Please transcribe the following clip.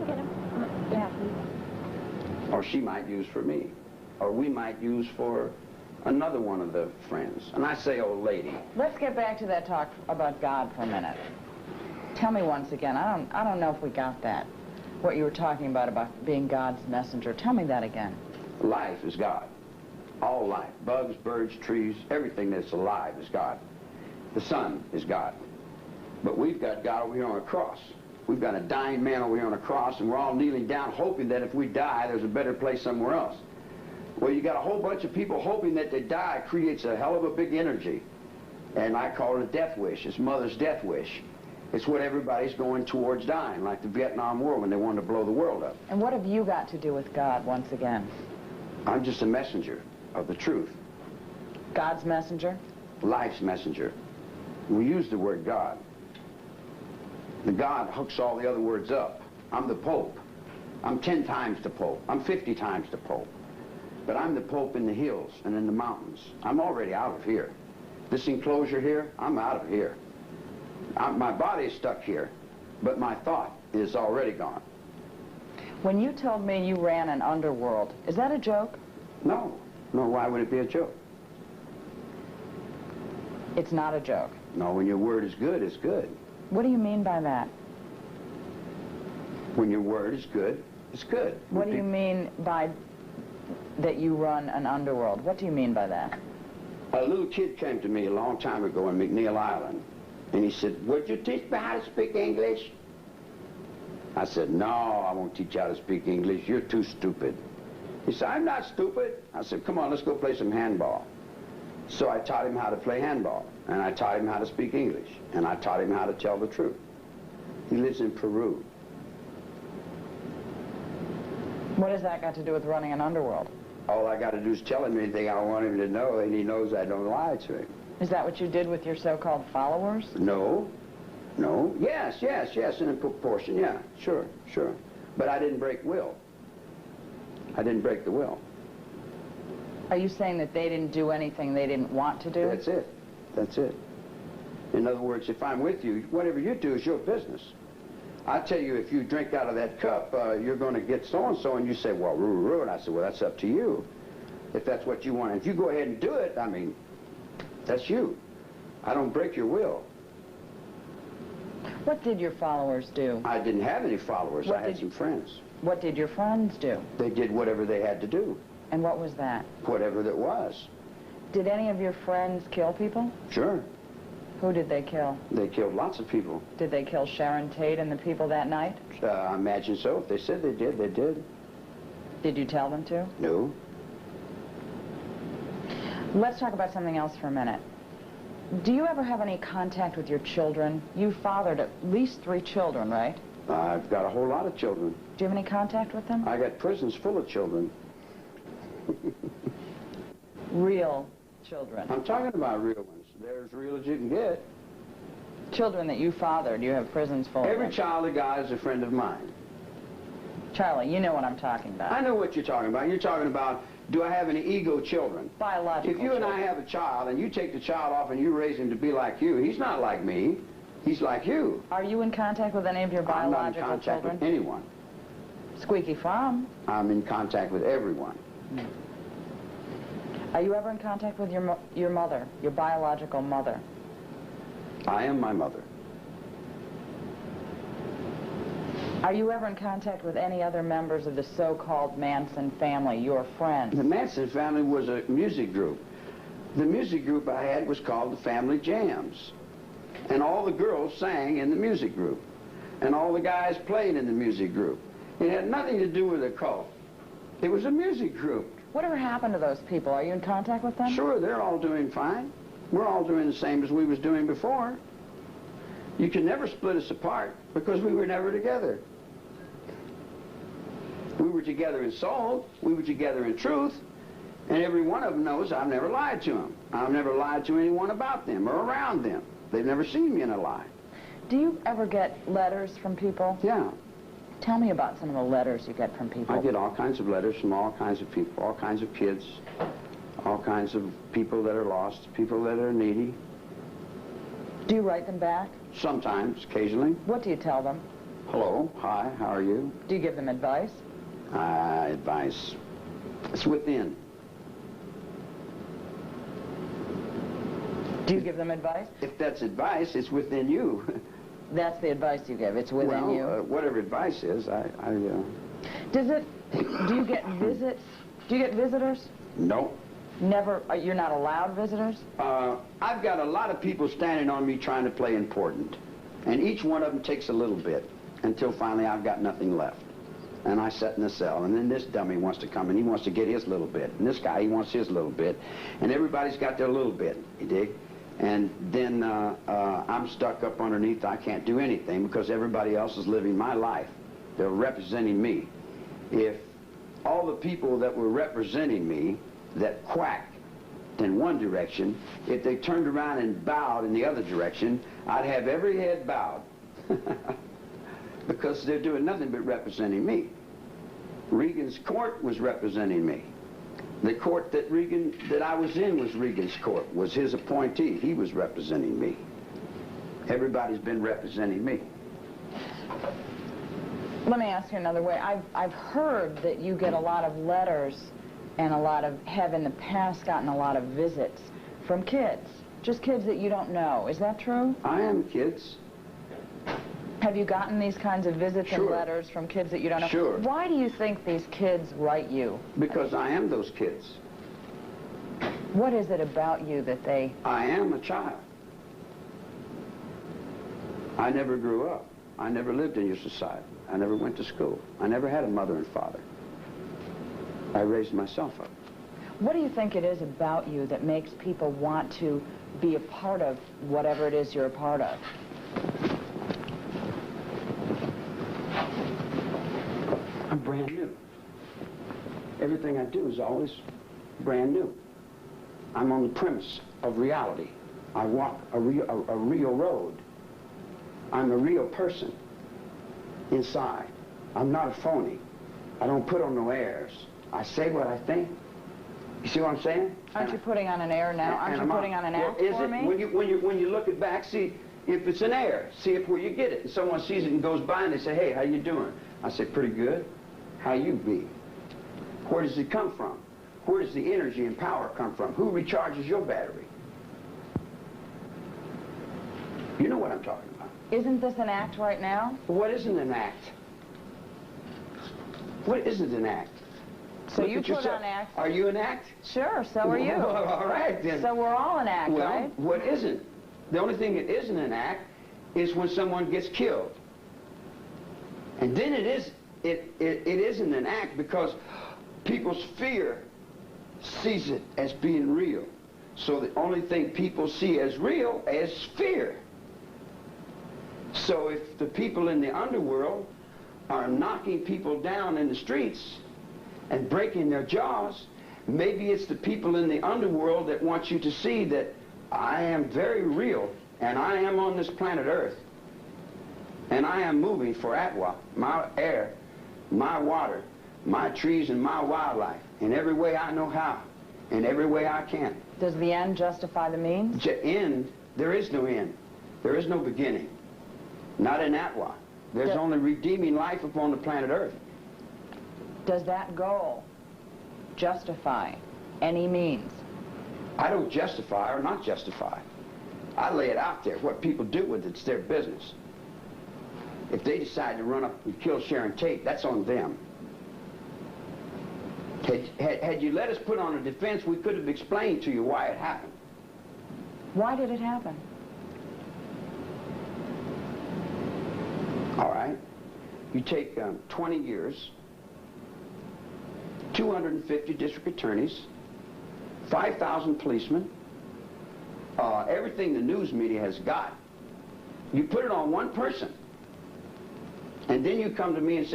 Get him. Yeah, please. Or she might use for me. Or we might use for another one of the friends. And I say old lady. Let's get back to that talk about God for a minute. Tell me once again, I don't know if we got that. What you were talking about being God's messenger. Tell me that again. Life is God. All life. Bugs, birds, trees, everything that's alive is God. The sun is God. But we've got God over here on a cross. We've got a dying man over here on a cross, and we're all kneeling down hoping that if we die, there's a better place somewhere else. Well, you got a whole bunch of people hoping that they die creates a hell of a big energy. And I call it a death wish. It's mother's death wish. It's what everybody's going towards dying, like the Vietnam War when they wanted to blow the world up. And what have you got to do with God once again? I'm just a messenger of the truth. God's messenger? Life's messenger. We use the word God. The God hooks all the other words up. I'm the Pope. I'm 10 times the Pope. I'm 50 times the Pope. But I'm the Pope in the hills and in the mountains. I'm already out of here. This enclosure here, I'm out of here. My body is stuck here, but my thought is already gone. When you told me you ran an underworld, is that a joke? No. No, why would it be a joke? It's not a joke. No, when your word is good, it's good. What do you mean by that? When your word is good, it's good. What do you mean by that you run an underworld? What do you mean by that? A little kid came to me a long time ago in McNeil Island, and he said, "Would you teach me how to speak English?" I said, "No, I won't teach you how to speak English. You're too stupid." He said, "I'm not stupid." I said, "Come on, let's go play some handball." So I taught him how to play handball, and I taught him how to speak English, and I taught him how to tell the truth. He lives in Peru. What has that got to do with running an underworld? All I got to do is tell him anything I want him to know, and he knows I don't lie to him. Is that what you did with your so-called followers? No. No. Yes, in a proportion, yeah, sure. But I didn't break will. I didn't break the will. Are you saying that they didn't do anything they didn't want to do? That's it. That's it. In other words, if I'm with you, whatever you do is your business. I tell you, if you drink out of that cup, you're going to get so-and-so, and you say, "Well, and I said, "Well, that's up to you. If that's what you want. If you go ahead and do it, I mean, that's you. I don't break your will." What did your followers do? I didn't have any followers. I had some friends. What did your friends do? They did whatever they had to do. And what was that? Whatever that was. Did any of your friends kill people? Sure. Who did they kill? They killed lots of people. Did they kill Sharon Tate and the people that night? I imagine so. If they said they did, they did. Did you tell them to? No. Let's talk about something else for a minute. Do you ever have any contact with your children? You fathered at least 3 children, right? I've got a whole lot of children. Do you have any contact with them? I got prisons full of children. Real children? I'm talking about real ones. They're as real as you can get. Children that you fathered, you have prisons full of Every them. child of God is a friend of mine. Charlie, you know what I'm talking about. I know what you're talking about. You're talking about, do I have any ego children? Biological If you and I have a child, and you take the child off and you raise him to be like you, he's not like me. He's like you. Are you in contact with any of your biological I'm not in contact children? with anyone. Squeaky Farm. I'm in contact with everyone. Are you ever in contact with your mother, your biological mother? I am my mother. Are you ever in contact with any other members of the so-called Manson family, your friends? The Manson family was a music group. The music group I had was called the Family Jams. And all the girls sang in the music group. And all the guys played in the music group. It had nothing to do with a cult. It was a music group. Whatever happened to those people? Are you in contact with them? Sure, they're all doing fine. We're all doing the same as we was doing before. You can never split us apart because we were never together. We were together in soul, we were together in truth, and every one of them knows I've never lied to them. I've never lied to anyone about them or around them. They've never seen me in a lie. Do you ever get letters from people? Yeah. Tell me about some of the letters you get from people. I get all kinds of letters from all kinds of people, all kinds of kids, all kinds of people that are lost, people that are needy. Do you write them back? Sometimes, occasionally. What do you tell them? Hello, hi, how are you? Do you give them advice? Advice. It's within. Do you give them advice? If that's advice, it's within you. That's the advice you give. It's within you. Whatever advice is, Does it? Do you get visits? Do you get visitors? No. Never. You're not allowed visitors? I've got a lot of people standing on me trying to play important, and each one of them takes a little bit until finally I've got nothing left. And I sit in the cell, and then this dummy wants to come, and he wants to get his little bit, and this guy, he wants his little bit, and everybody's got their little bit, you dig? And then I'm stuck up underneath. I can't do anything because everybody else is living my life. They're representing me. If all the people that were representing me that quacked in one direction, if they turned around and bowed in the other direction, I'd have every head bowed. Because they're doing nothing but representing me. Reagan's court was representing me. The court that I was in was Reagan's court, was his appointee. He was representing me. Everybody's been representing me. Let me ask you another way. I've heard that you get a lot of letters and have in the past gotten a lot of visits from kids. Just kids that you don't know. Is that true? I am kids. Have you gotten these kinds of visits and letters from kids that you don't know? Sure. Why do you think these kids write you? Because I am those kids. What is it about you that they... I am a child. I never grew up. I never lived in your society. I never went to school. I never had a mother and father. I raised myself up. What do you think it is about you that makes people want to be a part of whatever it is you're a part of? I'm brand new. Everything I do is always brand new. I'm on the premise of reality. I walk a real road. I'm a real person inside. I'm not a phony. I don't put on no airs. I say what I think. You see what I'm saying? Aren't you putting on an air now? Aren't you putting on an act for me? When you look it back, see if it's an air. See if where you get it. And someone sees it and goes by and they say, hey, how you doing? I say, pretty good. How you be? Where does it come from? Where does the energy and power come from? Who recharges your battery? You know what I'm talking about. Isn't this an act right now? What isn't an act? What isn't an act? So you put on act. Are you an act? Sure, so are you. Well, all right, then. So we're all an act, well, right? What isn't? The only thing that isn't an act is when someone gets killed. And then it isn't an act because people's fear sees it as being real. So the only thing people see as real is fear. So if the people in the underworld are knocking people down in the streets and breaking their jaws, maybe it's the people in the underworld that want you to see that I am very real and I am on this planet Earth and I am moving for Atwa, my air, my water, my trees and my wildlife in every way I know how, in every way I can. Does the end justify the means? End? There is no end. There is no beginning. Not in Atwa. There's only redeeming life upon the planet Earth. Does that goal justify any means? I don't justify or not justify. I lay it out there. What people do with it's their business. If they decide to run up and kill Sharon Tate, that's on them. Had you let us put on a defense, we could have explained to you why it happened. Why did it happen? All right. You take 20 years, 250 district attorneys, 5,000 policemen, everything the news media has got. You put it on one person, and then you come to me and say,